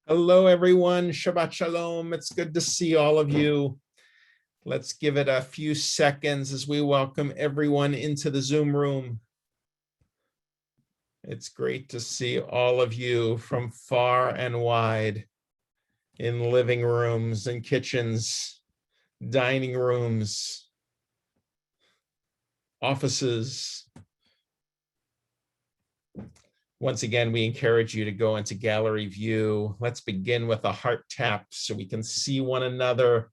Hello, everyone. Shabbat Shalom. It's good to see all of you. Let's give it a few seconds as we welcome everyone into the Zoom room. It's great to see all of you from far and wide in living rooms and kitchens, dining rooms, offices. Once again, we encourage you to go into gallery view. Let's begin with a heart tap so we can see one another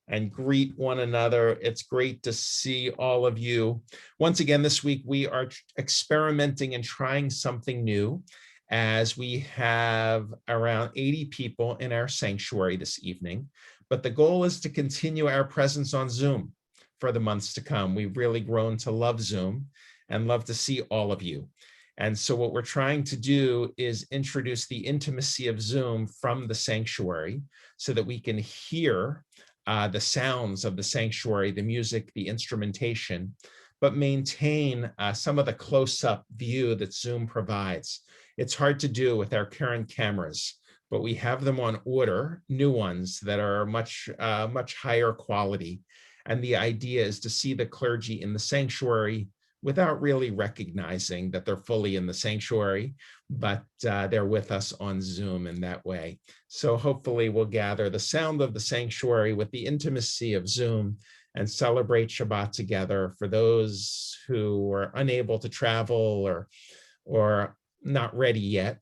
and greet one another. It's great to see all of you. Once again, this week we are experimenting and trying something new as we have around 80 people in our sanctuary this evening. But the goal is to continue our presence on Zoom for the months to come. We've really grown to love Zoom and love to see all of you. And so what we're trying to do is introduce the intimacy of Zoom from the sanctuary so that we can hear the sounds of the sanctuary, the music, the instrumentation, but maintain some of the close-up view that Zoom provides. It's hard to do with our current cameras, but we have them on order, new ones that are much higher quality. And the idea is to see the clergy in the sanctuary without really recognizing that they're fully in the sanctuary, but they're with us on Zoom in that way. So hopefully we'll gather the sound of the sanctuary with the intimacy of Zoom and celebrate Shabbat together for those who are unable to travel or not ready yet,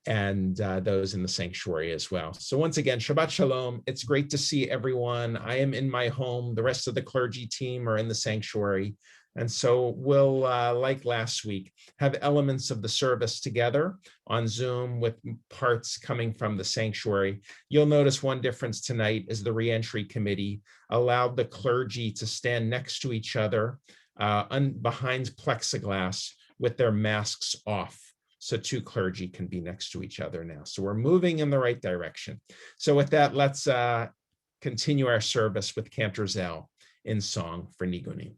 and those in the sanctuary as well. So once again, Shabbat Shalom. It's great to see everyone. I am in my home. The rest of the clergy team are in the sanctuary. And so we'll, like last week, have elements of the service together on Zoom with parts coming from the sanctuary. You'll notice one difference tonight is the reentry committee allowed the clergy to stand next to each other behind plexiglass with their masks off. So two clergy can be next to each other now. So we're moving in the right direction. So with that, let's continue our service with Cantor Zell in song for Nigunim.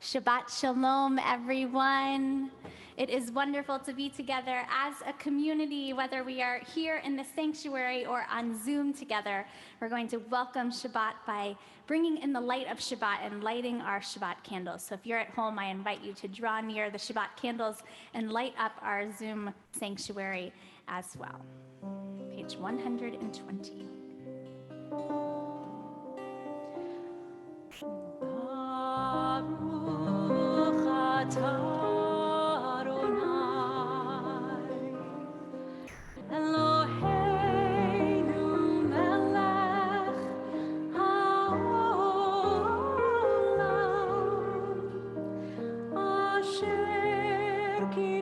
Shabbat Shalom, everyone. It is wonderful to be together as a community, whether we are here in the sanctuary or on Zoom together. We're going to welcome Shabbat by bringing in the light of Shabbat and lighting our Shabbat candles. So if you're at home, I invite you to draw near the Shabbat candles and light up our Zoom sanctuary as well. Page 120.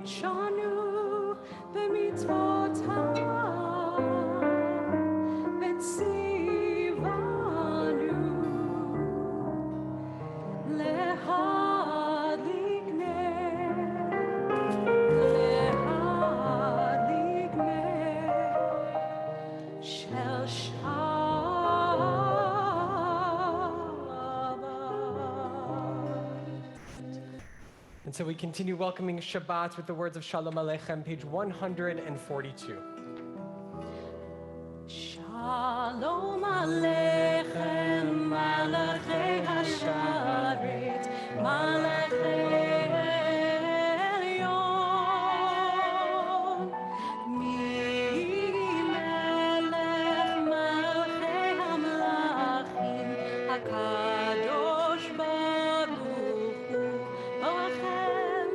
Shanu b'mitzvot And so we continue welcoming Shabbat with the words of Shalom Aleichem, page 142. Shalom Aleichem, Malachei Hasharet, Malachei Elyon. Mi melech Malachei Hamlachim, HaKadosh Baruch Hu, Boachem,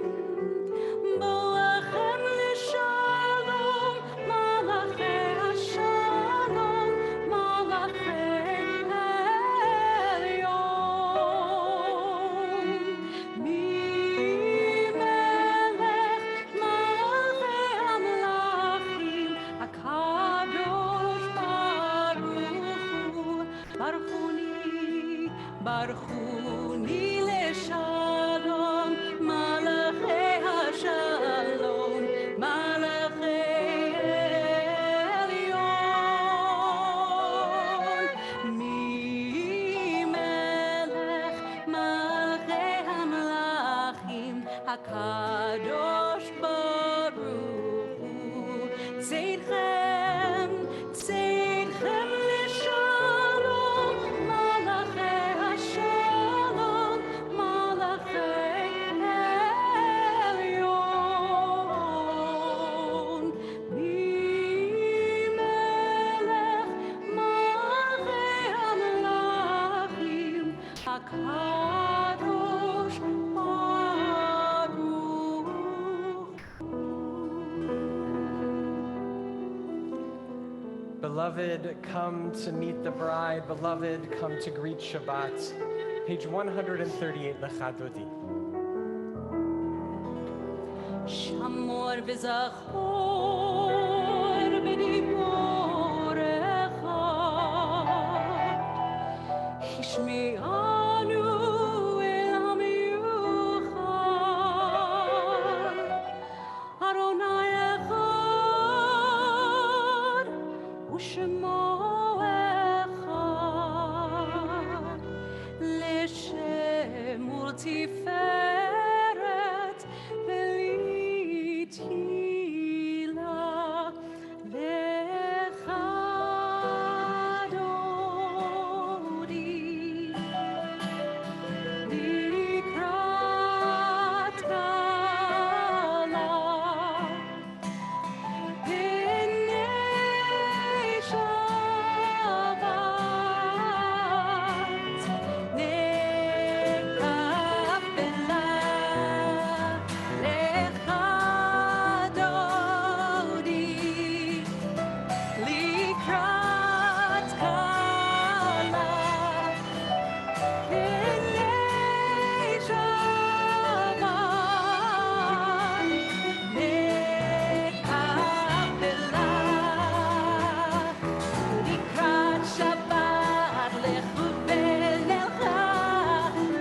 Boachem L'Shalom, Malachei Hashalom, Malachei Elyon. Mi melech Malachei Hamlachim, HaKadosh Baruch Hu, Baruchuni L'Shalom, Malachei Hashalom, Malachei Elyon. Mi melech Malachei Hamlachim, HaKadosh Baruch Hu. Tzedchem, Tzedchem L'Shalom, Malachei Hashalom, Malachei Elyon. Mi melech Malachei Hamlachim, HaKadosh Baruch Hu. Beloved, come to meet the bride. Beloved, come to greet Shabbat. Page 138, Lechadodi. Shamor v'zachor b'diborecha, Hishme'anu el ha'miyuchad, Adonai echad, u'shemo echad, L'shem ultiferet v'litila lecha dodi, likrat kala, b'nei Shabbat, nekafela lecha dodi, likrat kala, b'nei Shabbat, nekafela. Likrat Shabbat lechu v'nelcha,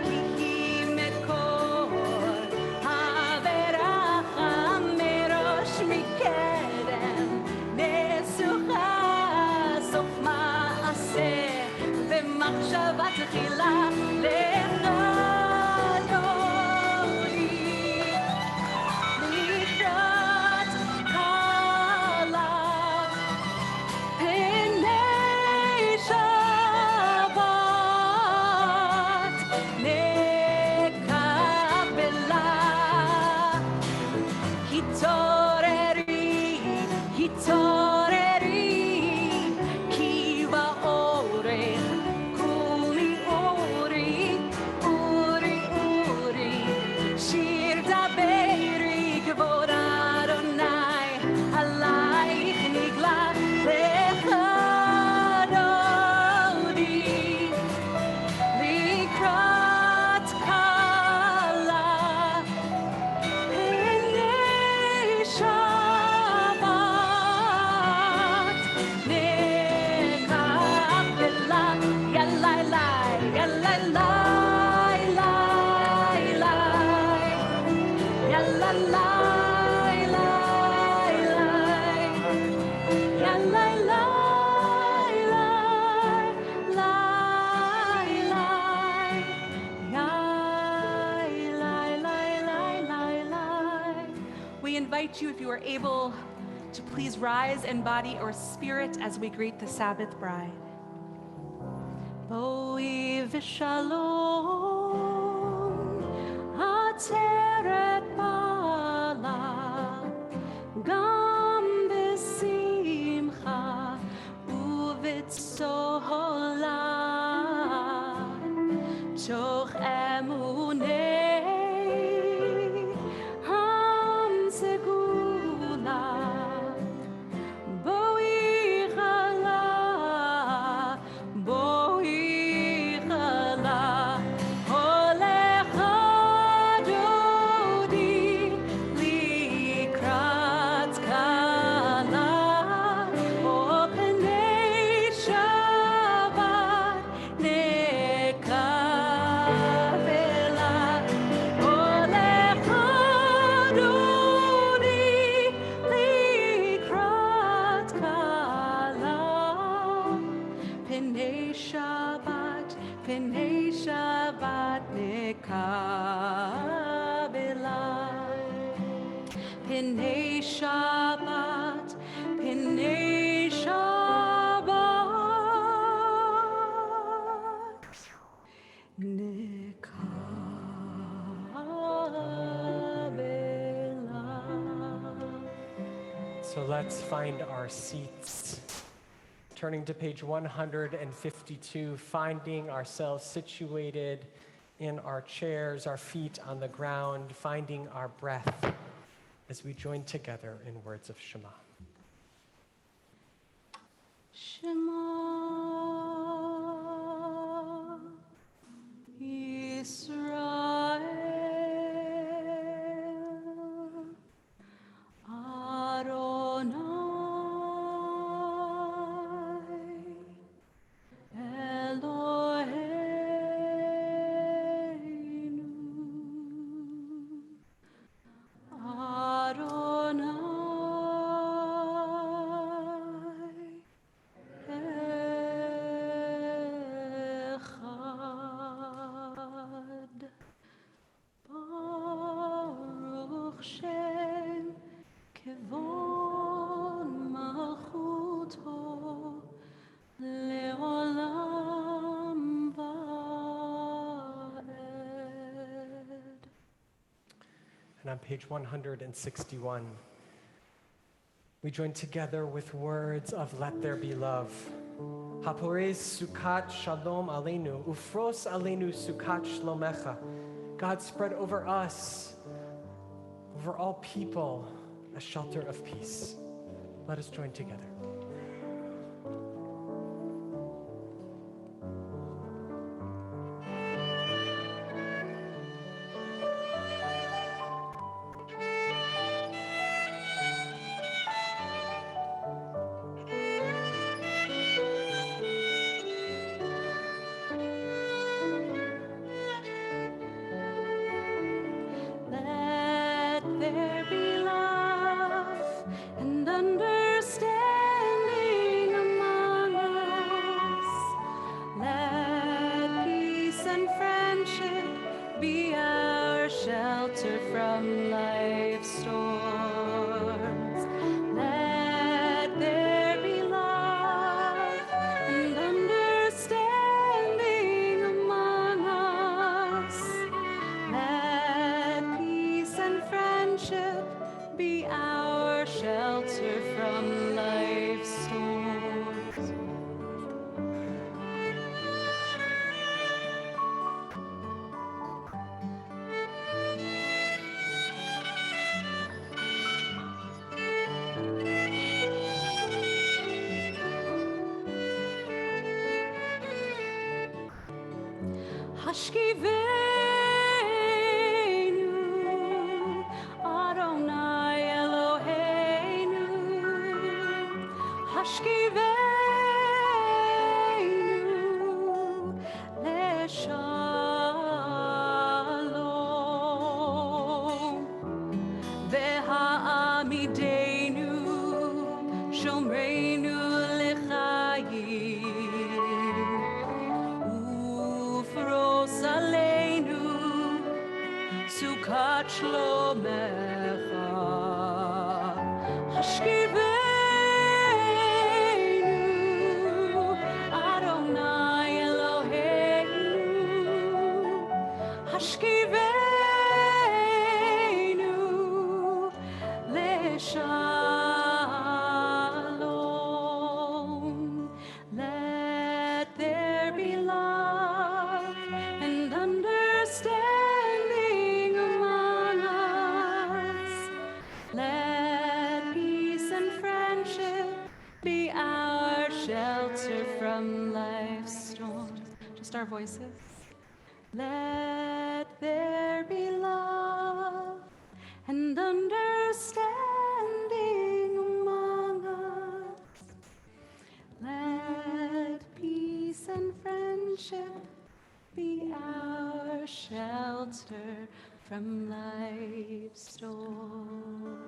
ki hi mekor haveracha, merosh mikedem nesucha, sof ma'aseh v'machshava tchila lecha dodi, likrat kala, b'nei Shabbat, nekabela. Hitoreri, hitoreri, ki ba'orech, kuli uri, uri, uri, shir daberi, k'vod Adonai, alayich nigla, lecha dodi, likrat kala, b'nei Shabbat, invite you, if you are able, to please rise in body or spirit as we greet the Sabbath bride. Boi v'shalom, ateret bala, gam b'simcha, uv'tzola, toch emunei, ham segula, boi chala, boi chala, olecha dodi, likrat kala, opnei Shabbat nekavela, olecha dodi, likrat kala, Pnei Shabbat nekabela. Pnei Shabbat nekabela. So let's find our seats. Turning to page 152, finding ourselves situated in our chairs, our feet on the ground, finding our breath as we join together in words of Shema. Shema Yisrael Adonai Eloheinu Adonai Echad Baruch Shem Kevon Malchuto Leolam Vaed. And on page 161, we join together with words of let there be love. Haporez sukat shalom aleinu, ufros aleinu sukat shlomecha. God, spread over us, over all people, a shelter of peace. Let us join together. Let there be love and understanding among us. Let peace and friendship be our shelter from life's storms. Let there be love and understanding among us. Let peace and friendship be our shelter from life's storms. Hashkivenu, Adonai Eloheinu. Hashkivenu, Leshalom. Ve'ha'amidenu, Shomreinu L'chaim. Ufros aleinu, Sukat Shlomecha. from life's storms. Just our voices. Let there be love and understanding among us. Let peace and friendship be our shelter from life's storms.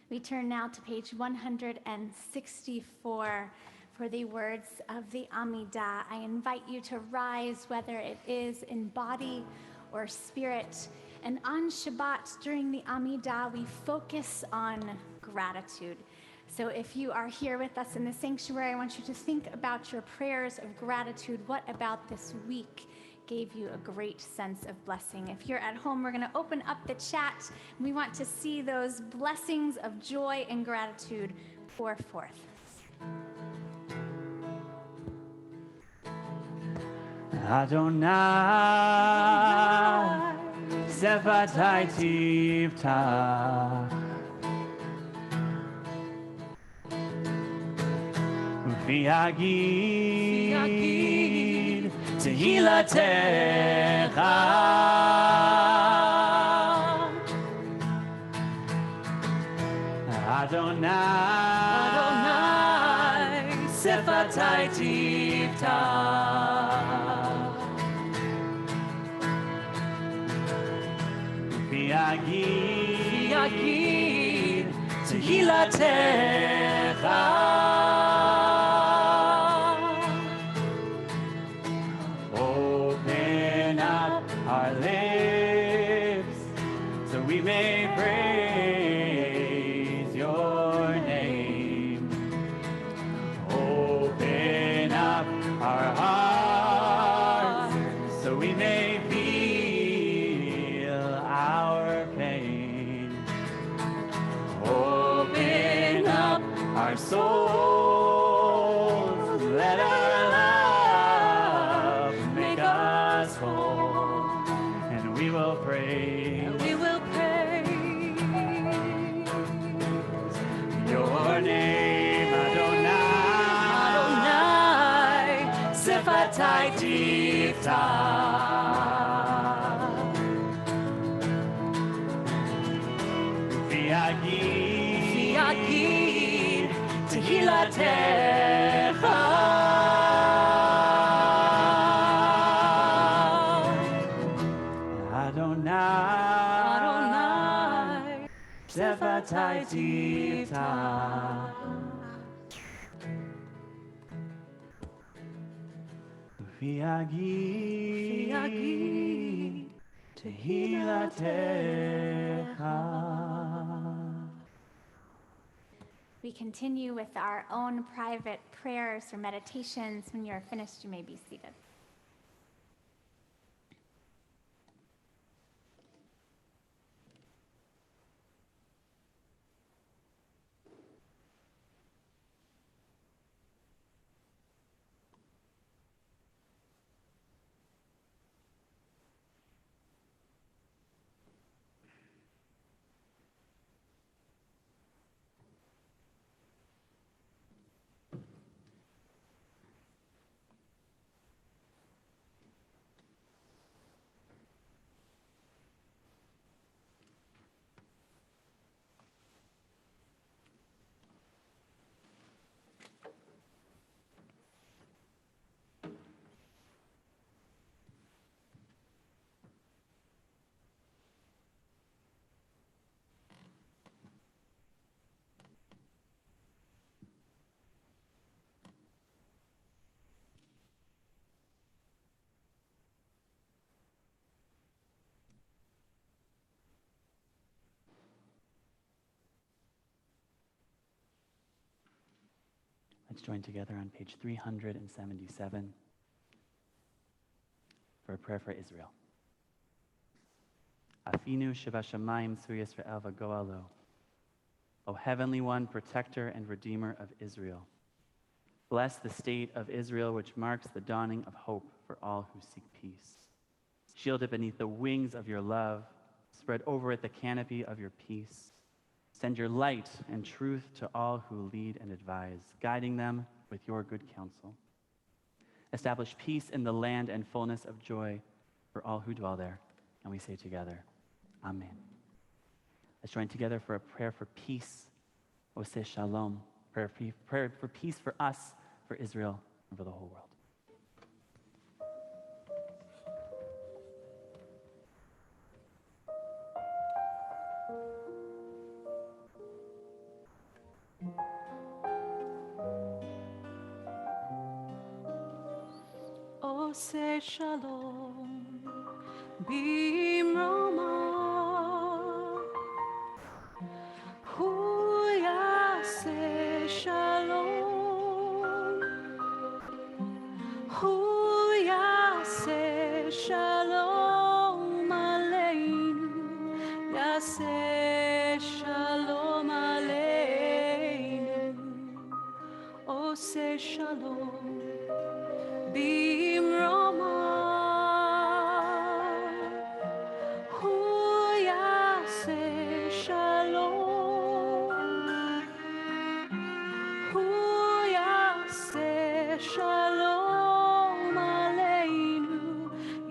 We turn now to page 164 for the words of the Amidah. I invite you to rise, whether it is in body or spirit. And on Shabbat, during the Amidah, we focus on gratitude. So if you are here with us in the sanctuary, I want you to think about your prayers of gratitude. What about this week gave you a great sense of blessing? If you're at home, we're going to open up the chat. We want to see those blessings of joy and gratitude pour forth. Adonai, Zevatai Tivtach, V'yagid Tehilatecha, Adonai, Zevatai Tivtach, V'yagid Tehilatecha. Open up our lips so we may praise your name. Open up our hearts so we may feel our pain. Open up our souls, let our love make us whole, and we will praise your name, Adonai, Zevatai Tivtach, V'yagid Tehilatecha, Adonai, Zevatai Tivtach, V'yagid Tehilatecha. We continue with our own private prayers or meditations. When you are finished, you may be seated. Let's join together on page 377 for a prayer for Israel. Afinu Shebashamayim Su Yisrael V'Goalo. O Heavenly One, Protector and Redeemer of Israel. Bless the state of Israel, which marks the dawning of hope for all who seek peace. Shield it beneath the wings of your love. Spread over it the canopy of your peace. Send your light and truth to all who lead and advise, guiding them with your good counsel. Establish peace in the land and fullness of joy for all who dwell there. And we say together, Amen. Let's join together for a prayer for peace. Oseh Shalom. Prayer for peace for us, for Israel, and for the whole world. Oseh Shalom Bimroma Hu Yaseh Shalom Hu Yaseh Shalom Aleinu Yaseh Shalom Aleinu Oseh Shalom Bimroma Hu Yaseh Shalom Hu Yaseh Shalom Aleinu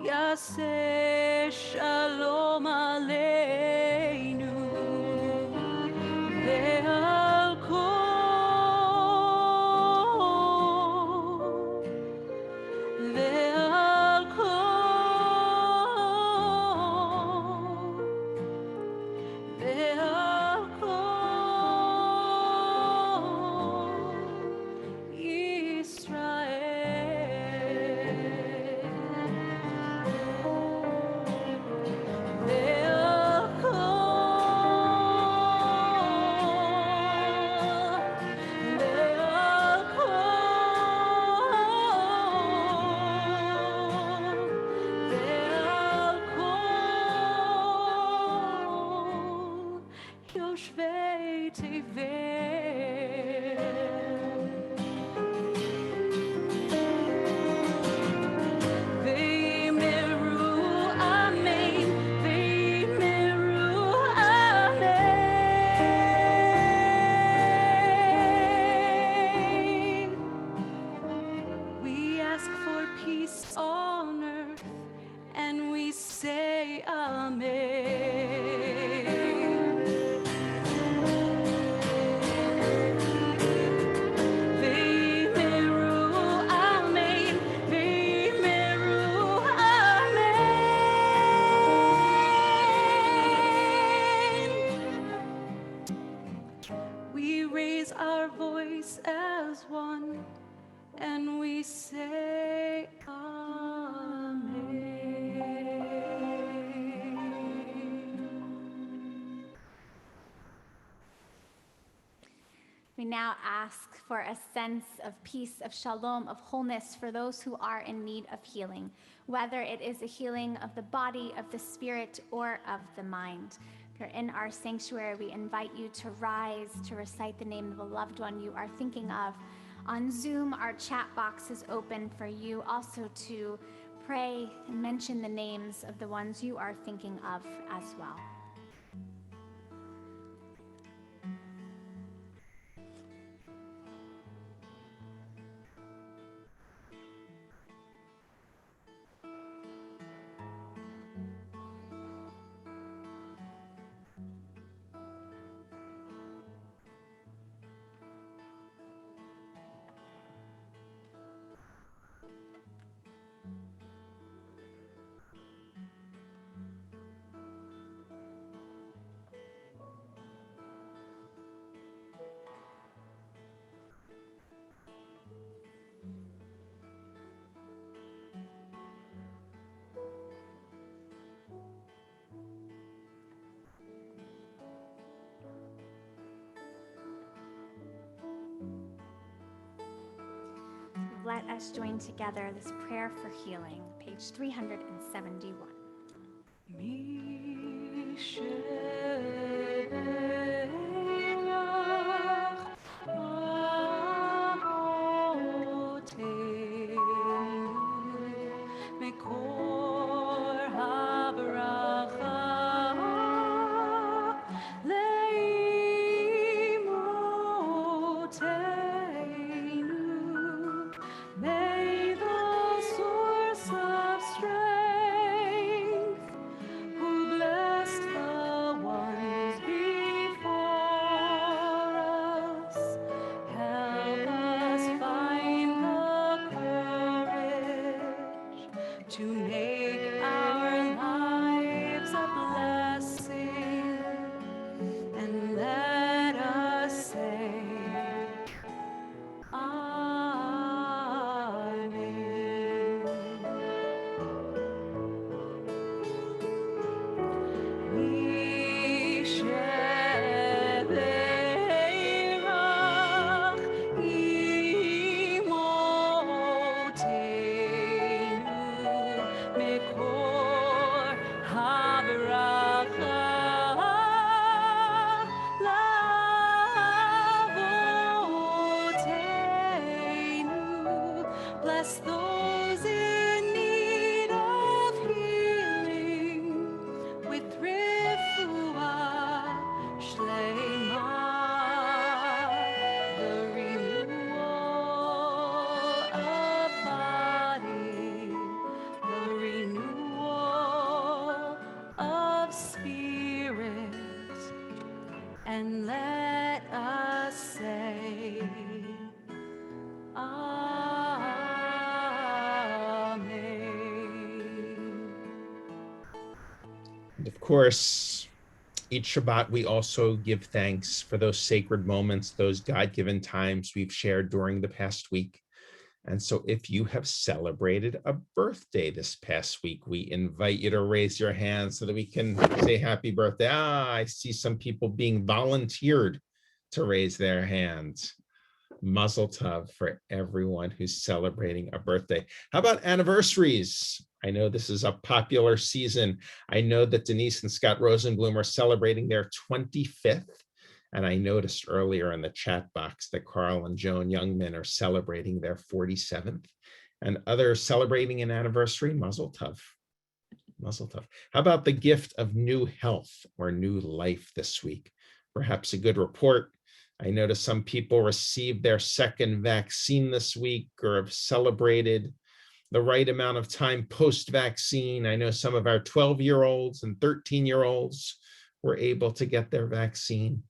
Yaseh Shalom Aleinu Ve'al kol Ve'al kol, ve'al kol, Yisrael. Ve'al kol, ve'al kol, ve'al kol, Yoshvei Tevel. V'yimeru amen, v'yimeru amen. We ask for peace on earth, and we say amen. V'yimeru amen, v'yimeru amen. We raise our voice as one, and we say amen. We now ask for a sense of peace, of shalom, of wholeness for those who are in need of healing, whether it is a healing of the body, of the spirit, or of the mind. If you're in our sanctuary, we invite you to rise to recite the name of the loved one you are thinking of. On Zoom, our chat box is open for you also to pray and mention the names of the ones you are thinking of as well. Let us join together this prayer for healing, page 371. Leinu bless those in need of healing with refuah shlema, the renewal of body, the renewal of spirit, and let us say, Amen. And of course, each Shabbat, we also give thanks for those sacred moments, those God-given times we've shared during the past week. And so if you have celebrated a birthday this past week, we invite you to raise your hand so that we can say happy birthday. I see some people being volunteered to raise their hands. Mazel tov for everyone who's celebrating a birthday. How about anniversaries? I know this is a popular season. I know that Denise and Scott Rosenblum are celebrating their 25th. And I noticed earlier in the chat box that Carl and Joan Youngman are celebrating their 47th, and others celebrating an anniversary. Mazel tov. Mazel tov. How about the gift of new health or new life this week? Perhaps a good report. I noticed some people received their second vaccine this week or have celebrated the right amount of time post-vaccine. I know some of our 12-year-olds and 13-year-olds were able to get their vaccine.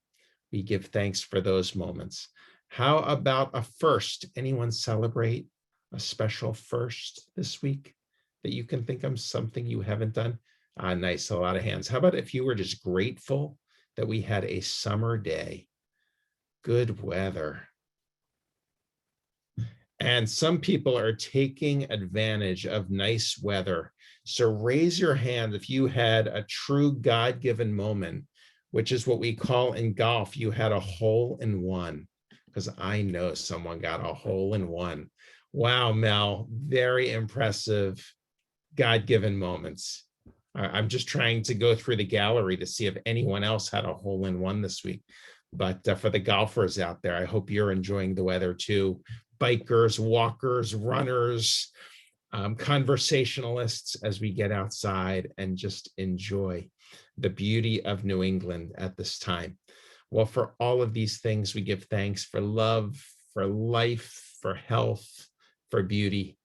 We give thanks for those moments. How about a first? Anyone celebrate a special first this week that you can think of, something you haven't done? Nice, a lot of hands. How about if you were just grateful that we had a summer day, good weather? And some people are taking advantage of nice weather. So raise your hand if you had a true God-given moment, which is what we call in golf, you had a hole in one, because I know someone got a hole in one. Wow, Mel, very impressive God-given moments. I'm just trying to go through the gallery to see if anyone else had a hole in one this week. But for the golfers out there, I hope you're enjoying the weather too. Bikers, walkers, runners, conversationalists, as we get outside and just enjoy the beauty of New England at this time. Well, for all of these things, we give thanks for love, for life, for health, for beauty,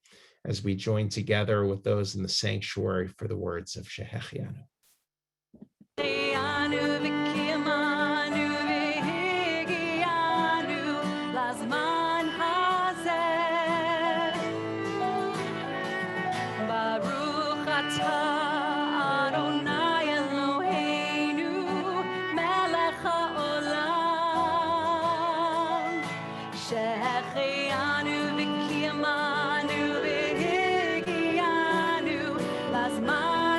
as we join together with those in the sanctuary for the words of Shehechianu. Baruch atah Adonai Eloheinu melech haolam shehechianu v'kiyamanu v'higianu lazman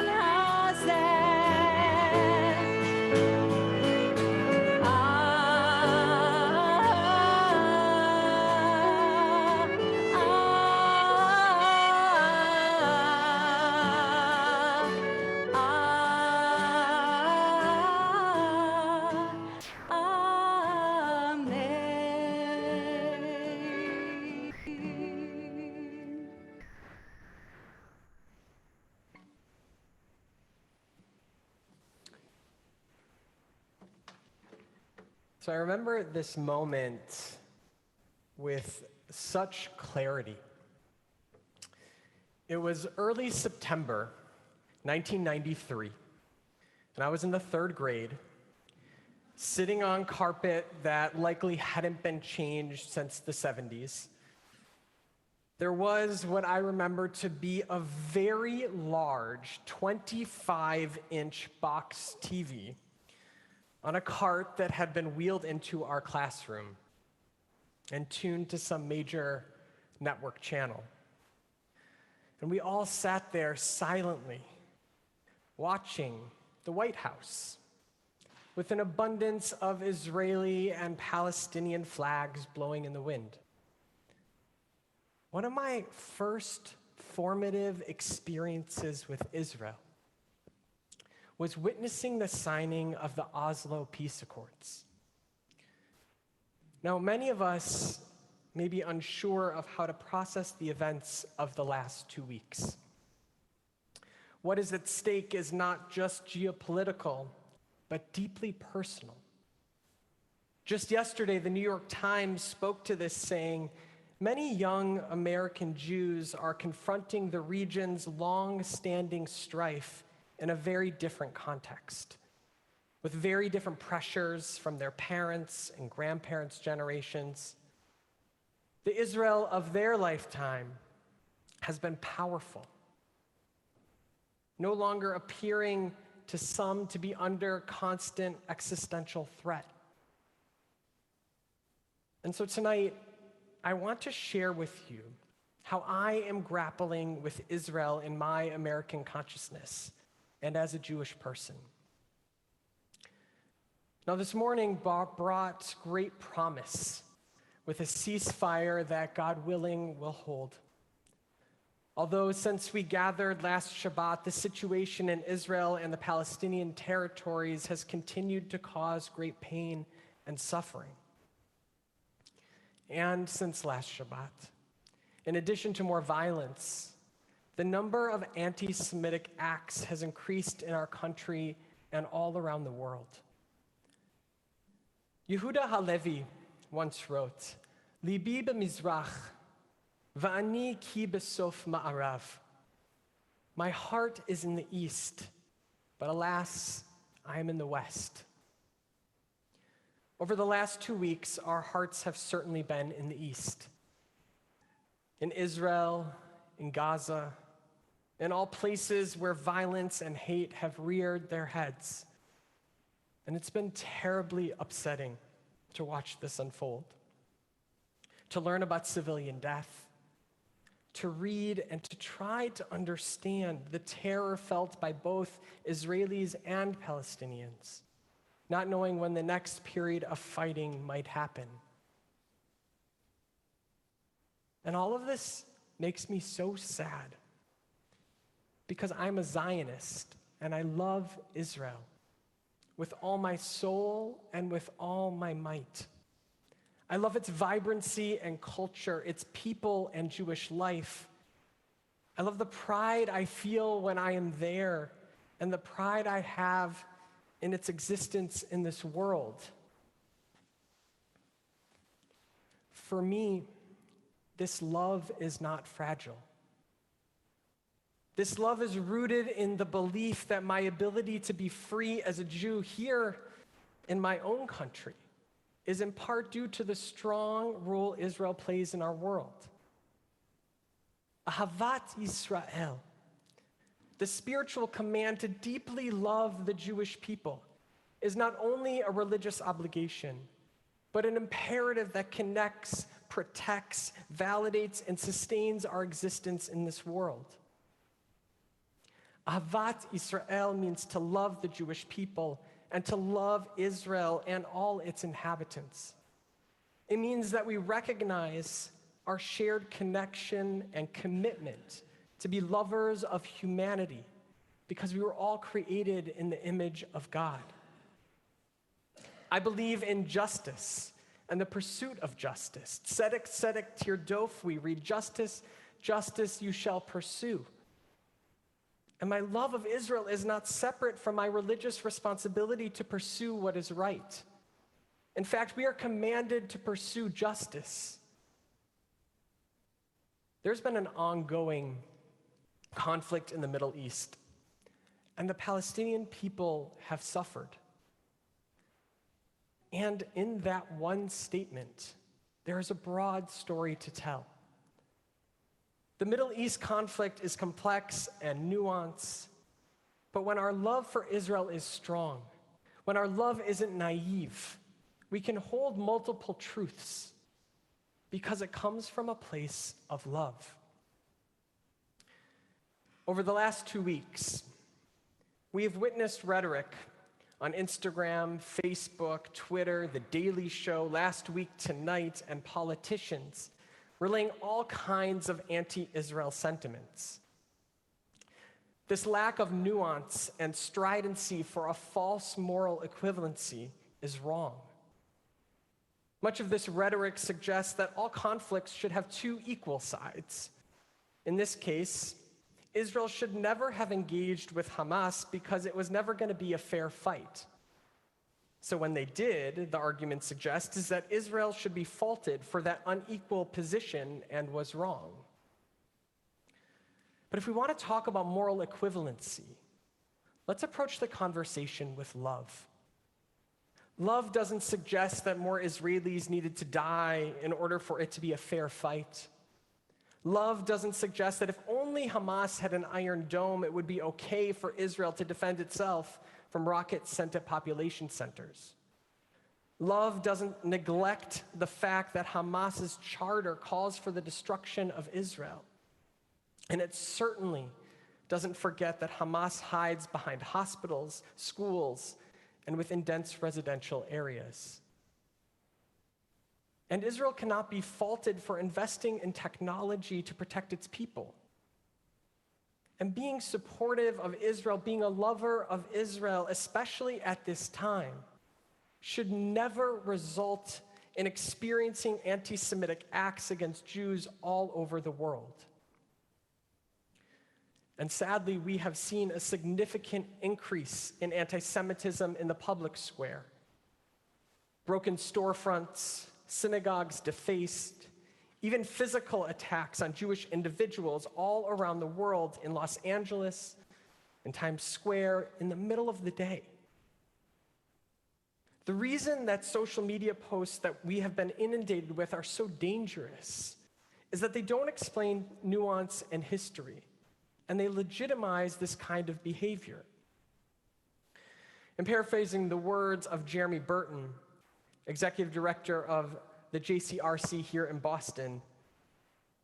So I remember this moment with such clarity. It was early September 1993, and I was in the 3rd grade, sitting on carpet that likely hadn't been changed since the 70s. There was what I remember to be a very large 25-inch box TV on a cart that had been wheeled into our classroom and tuned to some major network channel. And we all sat there silently, watching the White House with an abundance of Israeli and Palestinian flags blowing in the wind. One of my first formative experiences with Israel was witnessing the signing of the Oslo Peace Accords. Now, many of us maybe unsure of how to process the events of the last 2 weeks. What is at stake is not just geopolitical, but deeply personal. Just yesterday, the New York Times spoke to this, saying, many young American Jews are confronting the region's long-standing strife in a very different context, with very different pressures from their parents' and grandparents' generations. The Israel of their lifetime has been powerful, no longer appearing to some to be under constant existential threat. And so tonight, I want to share with you how I am grappling with Israel in my American consciousness and as a Jewish person. Now, this morning brought great promise with a ceasefire that, God willing, will hold. Although since we gathered last Shabbat, the situation in Israel and the Palestinian territories has continued to cause great pain and suffering. And since last Shabbat, in addition to more violence, the number of anti-Semitic acts has increased in our country and all around the world. Yehuda Halevi once wrote, Libi b'mizrach, va'ani ki b'sof ma'arav. My heart is in the east, but alas, I am in the west. Over the last 2 weeks, our hearts have certainly been in the east. In Israel, in Gaza, in all places where violence and hate have reared their heads. And it's been terribly upsetting to watch this unfold, to learn about civilian death, to read and to try to understand the terror felt by both Israelis and Palestinians, not knowing when the next period of fighting might happen. And all of this makes me so sad because I'm a Zionist and I love Israel with all my soul and with all my might. I love its vibrancy and culture, its people and Jewish life. I love the pride I feel when I am there and the pride I have in its existence in this world. For me, this love is not fragile. This love is rooted in the belief that my ability to be free as a Jew here in my own country is in part due to the strong role Israel plays in our world. Ahavat Yisrael, the spiritual command to deeply love the Jewish people, is not only a religious obligation, but an imperative that connects, protects, validates, and sustains our existence in this world. Ahavat Israel means to love the Jewish people and to love Israel and all its inhabitants. It means that we recognize our shared connection and commitment to be lovers of humanity because we were all created in the image of God. I believe in justice and the pursuit of justice. Tzedek, tzedek tirdof, we read justice, justice you shall pursue. And my love of Israel is not separate from my religious responsibility to pursue what is right. In fact, we are commanded to pursue justice. There's been an ongoing conflict in the Middle East, and the Palestinian people have suffered. And in that one statement, there is a broad story to tell. The Middle East conflict is complex and nuanced, but when our love for Israel is strong, when our love isn't naive, we can hold multiple truths because it comes from a place of love. Over the last 2 weeks, we have witnessed rhetoric on Instagram, Facebook, Twitter, The Daily Show, last week tonight, and politicians relaying all kinds of anti-Israel sentiments. This lack of nuance and stridency for a false moral equivalency is wrong. Much of this rhetoric suggests that all conflicts should have two equal sides. In this case, Israel should never have engaged with Hamas because it was never going to be a fair fight. So when they did, the argument suggests is that Israel should be faulted for that unequal position and was wrong. But if we want to talk about moral equivalency, let's approach the conversation with love. Love doesn't suggest that more Israelis needed to die in order for it to be a fair fight. Love doesn't suggest that if only Hamas had an Iron Dome, it would be okay for Israel to defend itself from rockets sent at population centers. Love doesn't neglect the fact that Hamas's charter calls for the destruction of Israel. And it certainly doesn't forget that Hamas hides behind hospitals, schools, and within dense residential areas. And Israel cannot be faulted for investing in technology to protect its people. And being supportive of Israel, being a lover of Israel, especially at this time, should never result in experiencing anti-Semitic acts against Jews all over the world. And sadly, we have seen a significant increase in anti-Semitism in the public square. Broken storefronts, synagogues defaced, even physical attacks on Jewish individuals all around the world, in Los Angeles, in Times Square, in the middle of the day. The reason that social media posts that we have been inundated with are so dangerous is that they don't explain nuance and history, and they legitimize this kind of behavior. In paraphrasing the words of Jeremy Burton, executive director of the JCRC here in Boston,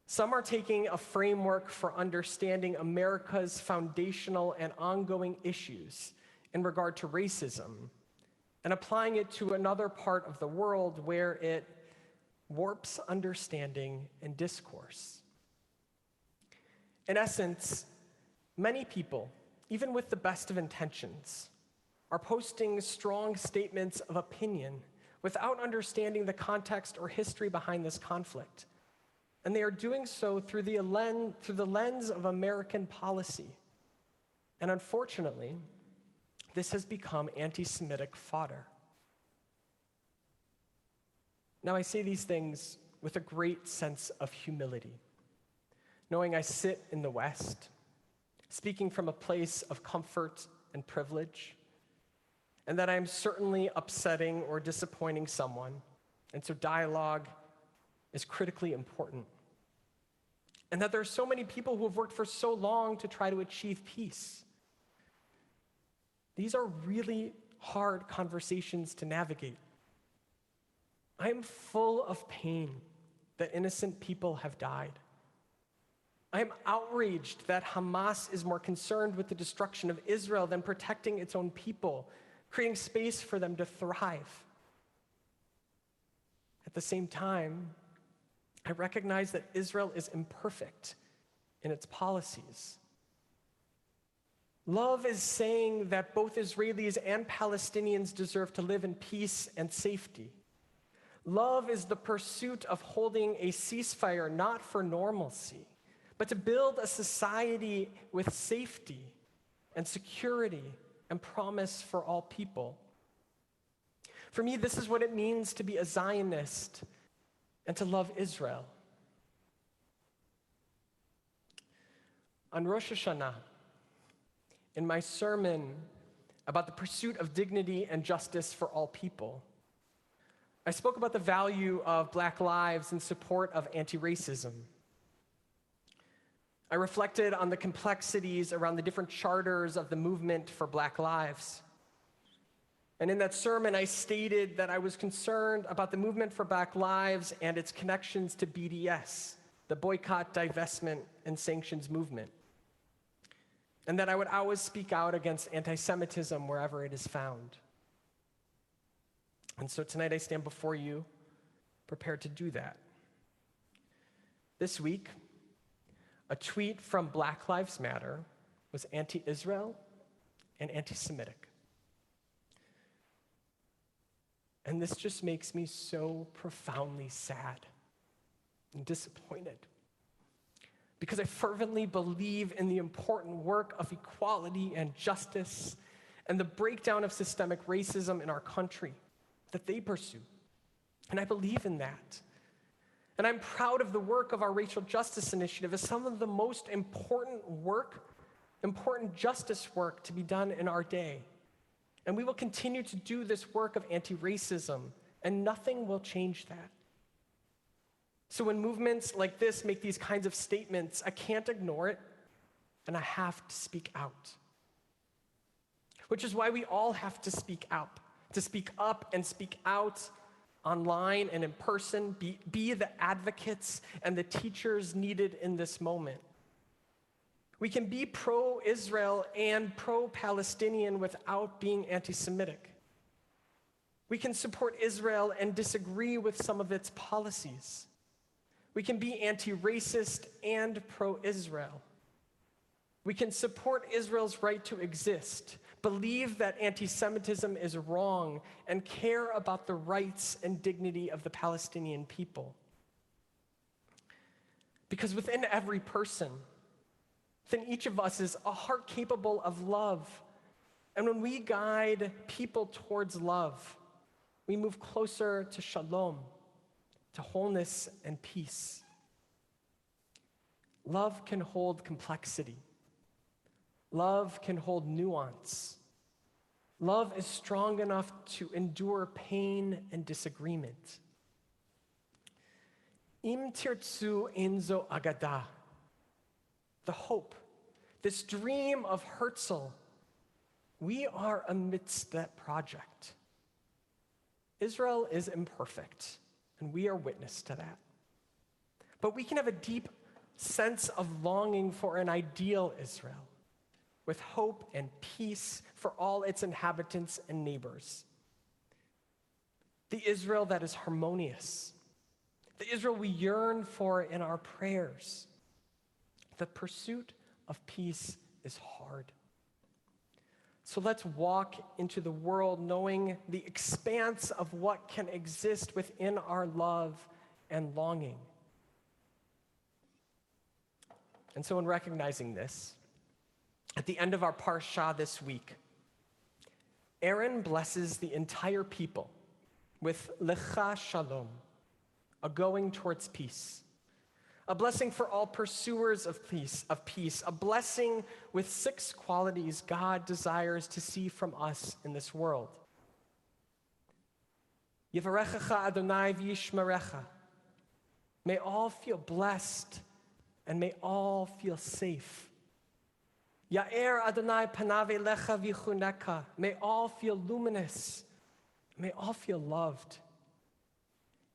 some are taking a framework for understanding America's foundational and ongoing issues in regard to racism and applying it to another part of the world where it warps understanding and discourse. In essence, many people, even with the best of intentions, are posting strong statements of opinion without understanding the context or history behind this conflict. And they are doing so through the lens of American policy. And unfortunately, this has become anti-Semitic fodder. Now, I say these things with a great sense of humility, knowing I sit in the West, speaking from a place of comfort and privilege, and that I am certainly upsetting or disappointing someone, and so dialogue is critically important. And that there are so many people who have worked for so long to try to achieve peace. These are really hard conversations to navigate. I am full of pain that innocent people have died. I am outraged that Hamas is more concerned with the destruction of Israel than protecting its own people, creating space for them to thrive. At the same time, I recognize that Israel is imperfect in its policies. Love is saying that both Israelis and Palestinians deserve to live in peace and safety. Love is the pursuit of holding a ceasefire not for normalcy, but to build a society with safety and security and promise for all people. For me, this is what it means to be a Zionist and to love Israel. On Rosh Hashanah, in my sermon about the pursuit of dignity and justice for all people, I spoke about the value of Black lives in support of anti-racism. I reflected on the complexities around the different charters of the movement for Black lives. And in that sermon, I stated that I was concerned about the movement for Black lives and its connections to BDS, the boycott, divestment, and sanctions movement. And that I would always speak out against anti-Semitism wherever it is found. And so tonight I stand before you, prepared to do that. This week, a tweet from Black Lives Matter was anti-Israel and anti-Semitic. And this just makes me so profoundly sad and disappointed, because I fervently believe in the important work of equality and justice and the breakdown of systemic racism in our country that they pursue. And I believe in that. And I'm proud of the work of our Racial Justice Initiative as some of the most important justice work to be done in our day. And we will continue to do this work of anti-racism, and nothing will change that. So when movements like this make these kinds of statements, I can't ignore it, and I have to speak out. Which is why we all have to speak out, to speak up and speak out online and in person, be the advocates and the teachers needed in this moment. We can be pro-Israel and pro-Palestinian without being anti-Semitic. We can support Israel and disagree with some of its policies. We can be anti-racist and pro-Israel. We can support Israel's right to exist, believe that anti-Semitism is wrong, and care about the rights and dignity of the Palestinian people. Because within every person, within each of us is a heart capable of love. And when we guide people towards love, we move closer to shalom, to wholeness and peace. Love can hold complexity. Love can hold nuance. Love is strong enough to endure pain and disagreement. Im tirtzu enzo agada, the hope, this dream of Herzl, we are amidst that project. Israel is imperfect, and we are witness to that. But we can have a deep sense of longing for an ideal Israel, with hope and peace for all its inhabitants and neighbors. The Israel that is harmonious, the Israel we yearn for in our prayers. The pursuit of peace is hard. So let's walk into the world knowing the expanse of what can exist within our love and longing. And so in recognizing this, at the end of our Parsha this week, Aaron blesses the entire people with Lecha Shalom, a going towards peace, a blessing for all pursuers of peace, a blessing with 6 qualities God desires to see from us in this world. Yivarechecha Adonai v'yishmerecha. May all feel blessed and may all feel safe. Ya'er Adonai panav elecha v'chuneka. May all feel luminous. May all feel loved.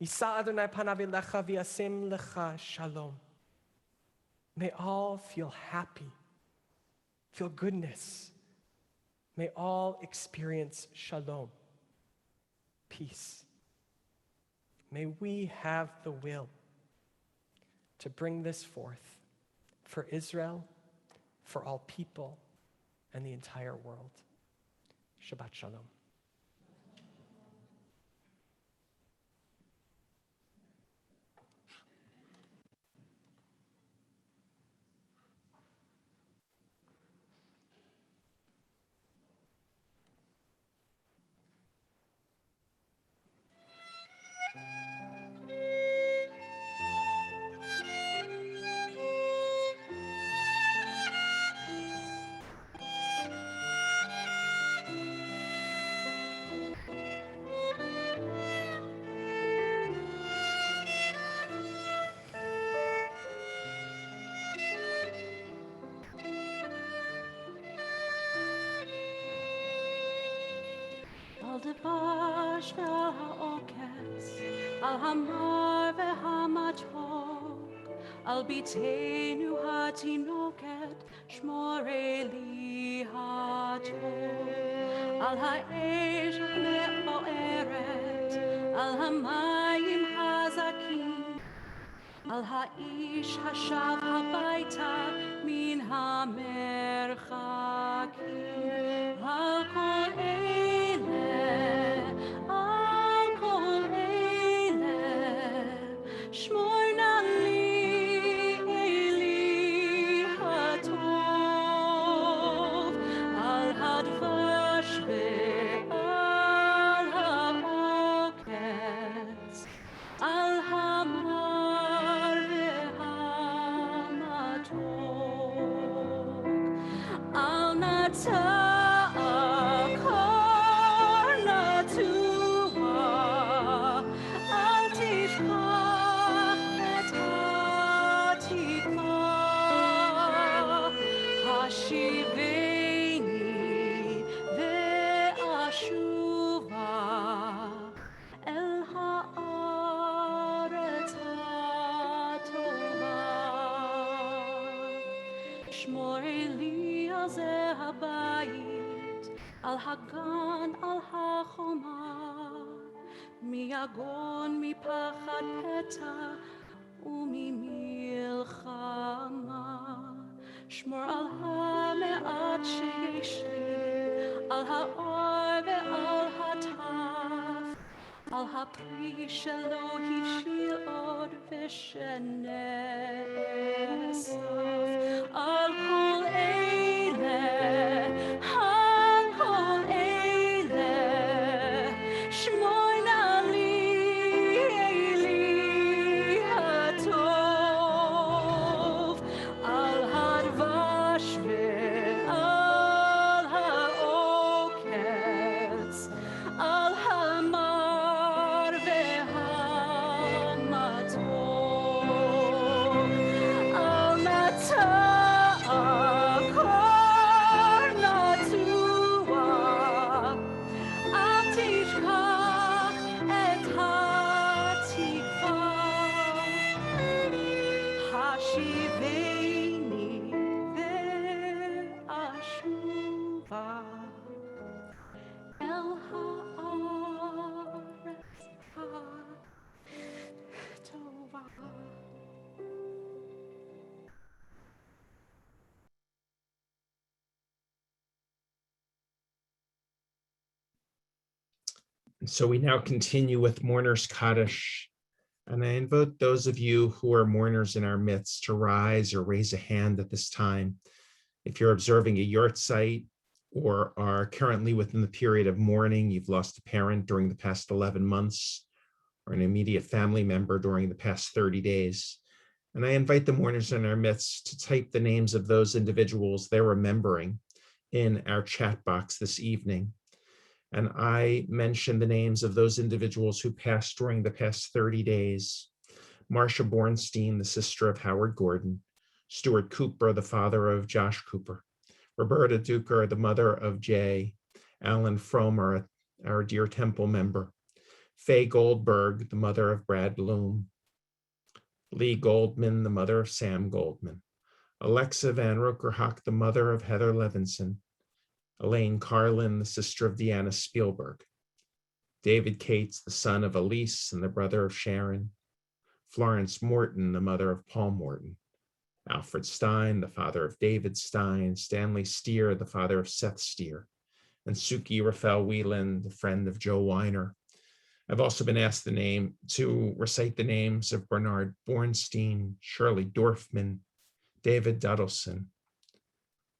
Yisa Adonai panav elecha v'yasem lecha shalom. May all feel happy, feel goodness. May all experience shalom, peace. May we have the will to bring this forth for Israel, for all people, and the entire world. Shabbat Shalom. על דבש ועל העוקץ, על המר והמתוק, על ביתנו התינוקת, שמורי לי הטוב. על האש המבוערת, על המים הזכים, על האיש השב הביתה מן המרחקים, על כל אלה, על שמור נא לי אלי הטוב על הדבש ועל העוקץ על המר והמתוק על נטע השיבני ואשובה אל הארץ הטובה. שמור לי על זה הבית, על הגן, על החומה, מיגון, מפחד פתע וממלחמה. שמור על המעט שיש לי, על האור ועל הטף, על הפרי שלא הבשיל עוד ושנאסף, על כל אלה, על כל אלה, שמור נא לי אלי הטוב, על הדבש ועל העוקץ, על המר והמתוק, על נטע קור נטוע, אל תשכח את התקווה. השיבני ואשובה אל הארץ הטובה. So we now continue with Mourner's Kaddish. And I invite those of you who are mourners in our midst to rise or raise a hand at this time. If you're observing a yurt site or are currently within the period of mourning, you've lost a parent during the past 11 months or an immediate family member during the past 30 days. And I invite the mourners in our midst to type the names of those individuals they're remembering in our chat box this evening. And I mention the names of those individuals who passed during the past 30 days. Marcia Bornstein, the sister of Howard Gordon, Stuart Cooper, the father of Josh Cooper, Roberta Duker, the mother of Jay, Alan Fromer, our Deer Temple member, Faye Goldberg, the mother of Brad Bloom, Lee Goldman, the mother of Sam Goldman, Alexa Van Rokerhock, the mother of Heather Levinson, Elaine Carlin, the sister of Deanna Spielberg, David Cates, the son of Elise and the brother of Sharon, Florence Morton, the mother of Paul Morton, Alfred Stein, the father of David Stein, Stanley Steer, the father of Seth Steer, and Suki Raphael Wieland, the friend of Joe Weiner. I've also been asked to recite the names of Bernard Bornstein, Shirley Dorfman, David Duddleson,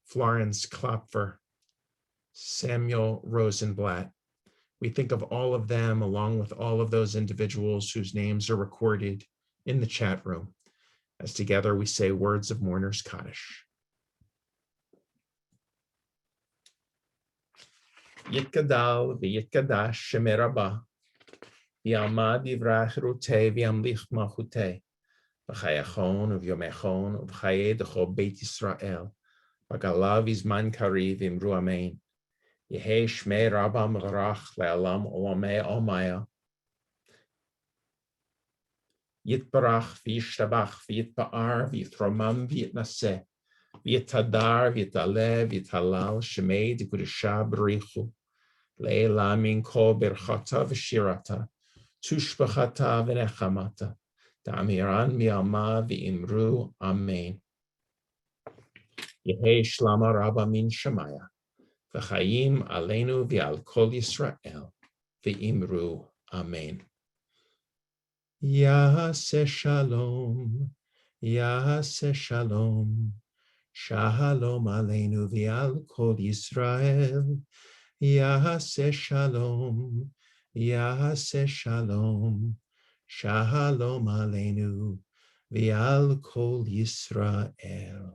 Florence Klopfer, Samuel Rosenblatt. We think of all of them along with all of those individuals whose names are recorded in the chat room, as together we say words of Mourner's Kaddish. Yitkadal v'yitkadash shemer rabba, v'yamad yivrach rutei v'yamlich malchutei, v'chayachon uv'yomechon uv'chayei d'cho Beit Yisrael, v'galav izman kariv imru amen. Yehei shmei rabba m'rach le'alam olamei omaya. Yitbarach v'yishtabach v'yitba'ar v'yitromam v'yitnaseh v'yitadar v'yitaleh v'yitalal shemei d'kudesha b'richu le'ela min kol birchata v'shirata tushbachata v'nechamata ta'amiran mi'alma v'imru amen. Yehei shlama rabba min shemaya v'chayim aleinu v'al kol Yisrael v'imru amen. Yaseh Shalom, Yaseh Shalom, Shalom Aleinu v'al kol Yisrael. Yaseh Shalom, Yaseh Shalom, Shalom Aleinu v'al kol Yisrael.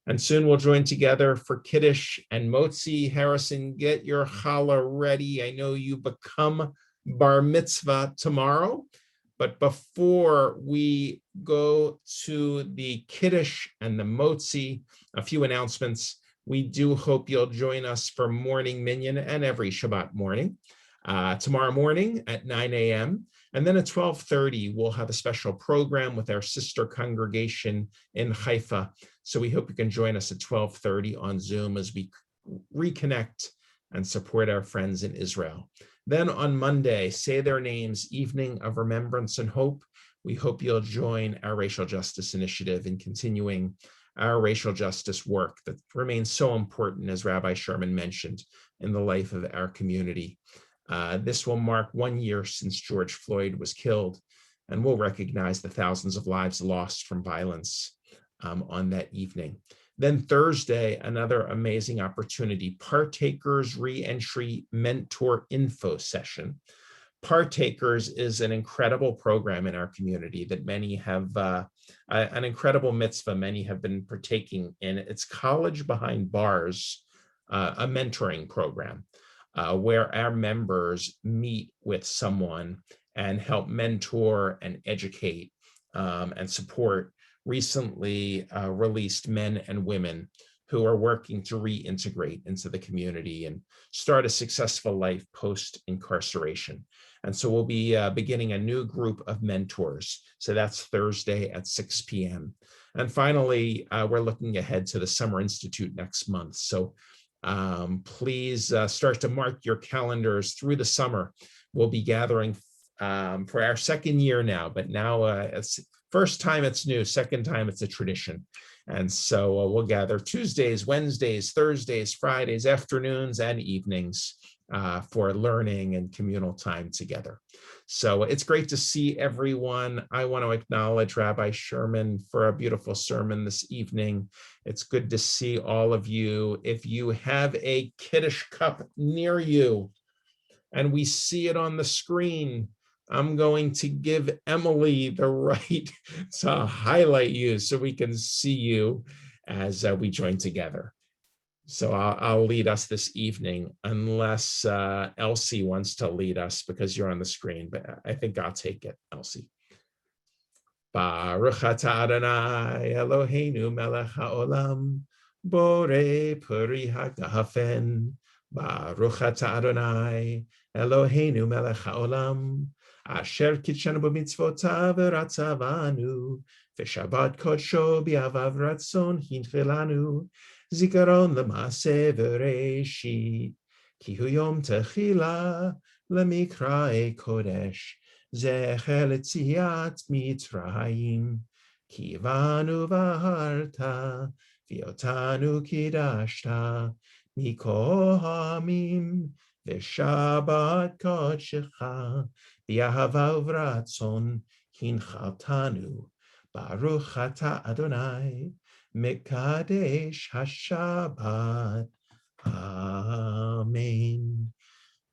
And soon we'll join together for Kiddush and Motzi. Harrison, get your challah ready. I know you become bar mitzvah tomorrow, but before we go to the Kiddush and the Motzi, a few announcements. We do hope you'll join us for morning minyan and every Shabbat morning. Tomorrow morning at 9 a.m. And then at 12:30, we'll have a special program with our sister congregation in Haifa. So we hope you can join us at 12:30 on Zoom as we reconnect and support our friends in Israel. Then on Monday, Say Their Names, Evening of Remembrance and Hope. We hope you'll join our Racial Justice Initiative in continuing our racial justice work that remains so important, as Rabbi Sherman mentioned, in the life of our community. This will mark 1 year since George Floyd was killed, and we'll recognize the thousands of lives lost from violence on that evening. Then Thursday, another amazing opportunity, Partakers Reentry Mentor Info Session. Partakers is an incredible program in our community that many have, an incredible mitzvah many have been partaking in. It's College Behind Bars, a mentoring program where our members meet with someone and help mentor and educate and support recently released men and women who are working to reintegrate into the community and start a successful life post-incarceration. And so we'll be beginning a new group of mentors. So that's Thursday at 6 p.m. And finally, we're looking ahead to the Summer Institute next month. So please start to mark your calendars through the summer. We'll be gathering for our second year now, but now it's first time it's new, second time it's a tradition. And so we'll gather Tuesdays, Wednesdays, Thursdays, Fridays, afternoons, and evenings for learning and communal time together. So it's great to see everyone. I want to acknowledge Rabbi Sherman for a beautiful sermon this evening. It's good to see all of you. If you have a Kiddush cup near you and we see it on the screen, I'm going to give Emily the right to highlight you so we can see you as we join together. So I'll lead us this evening, unless Elsie wants to lead us because you're on the screen, but I think I'll take it, Elsie. Baruch atah Adonai Eloheinu melech haolam, borei peri hagafen. Baruch atah Adonai Eloheinu melech haolam, asher kitshanu b'mitzvotav v'ratzavanu, v'shabbat kodsho b'avav ratzon hinchilanu, zikaron l'maaseh v'reishit, ki hu yom techila l'mikrae kodesh, zecher l'tziat mitzrayim, ki vanu v'harta, v'yotanu kidashta, mikol ha'amim, v'shabbat kodshecha, v'yahava v'ratzon hinchaltanu. Baruch atah Adonai Mekadesh HaShabbat. Amen.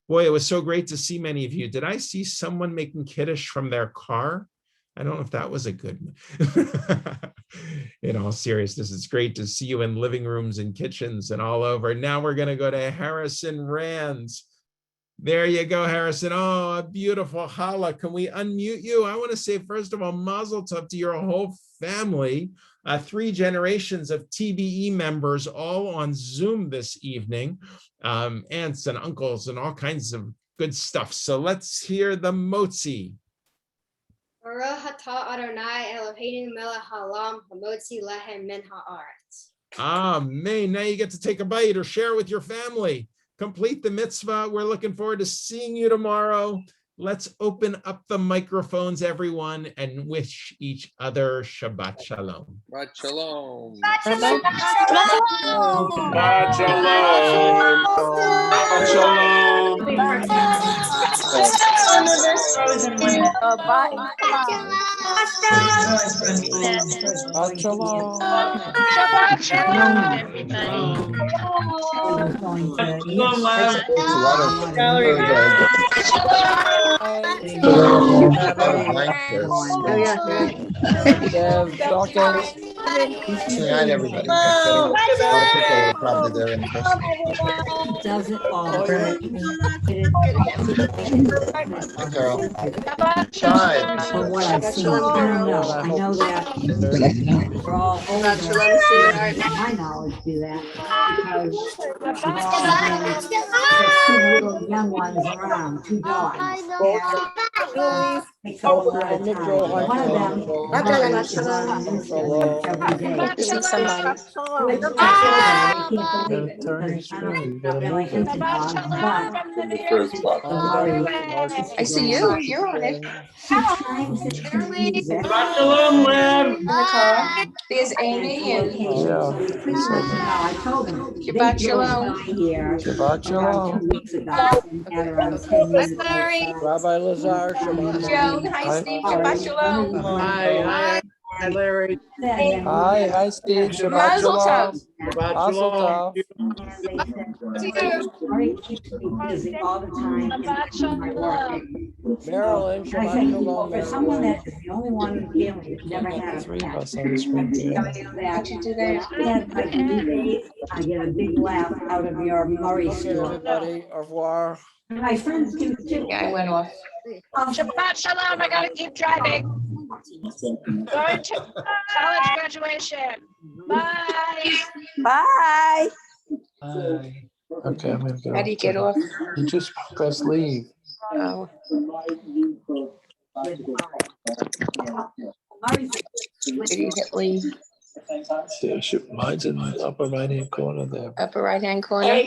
Boy, it was so great to see many of you. Did I see someone making Kiddush from their car? I don't know if that was a good one. In all seriousness, it's great to see you in living rooms and kitchens and all over. Now we're going to go to Harrison Rands. There you go, Harrison. Oh, a beautiful challah. Can we unmute you? I want to say, first of all, mazel tov to your whole family. 3 generations of TBE members all on Zoom this evening. Aunts and uncles and all kinds of good stuff. So let's hear the motzi. Baruch atah Adonai Eloheinu melech haolam, hamotzi lehem min haaretz. Amen. Now you get to take a bite or share with your family. Complete the mitzvah. We're looking forward to seeing you tomorrow. Let's open up the microphones, everyone, and wish each other Shabbat Shalom. Shabbat Shalom. Shabbat Say hi to everybody. A lot of people are probably there in person. Does it all. Hi, Carol. Hi. For what I've seen, I know that we're all older. My knowledge do that because there's two little young ones around, two dogs. Takes up a lot of time. One of them is on Instagram every day. To see somebody. I can't believe it because I'm not really into dogs, but I see you. You're on it. she chimes into music. In the car. There's Amy and Pretty much now, I told them. Shabbat Shalom. Shabbat Shalom. 2 weeks ago, and had around 10 minutes outside. Rabbi Lazar, Shabbat Joan. Hi, Steve. Shabbat Shalom. Hi, Larry. Then- Hi, Steve. Shabbat Mazel Shalom. tov. Mazel tov. Murray keeps me busy all the time in my work. Marilyn, And I Shabbat said, Shalom. for someone that is the only one in the family that's never had a Three of pet, us on the screen today. tell you that when I had like new days, I get a big laugh out of your Murray Okay, story. everybody. Au revoir. My friends do too. Yeah, I went off. Shabbat Shalom, I gotta keep driving. Going to college graduation. Bye. Bye. Okay, I'm gonna go. How do you get off? You just press leave. Oh. Where do you hit leave? Mine's in the upper right-hand corner there. Upper right-hand corner.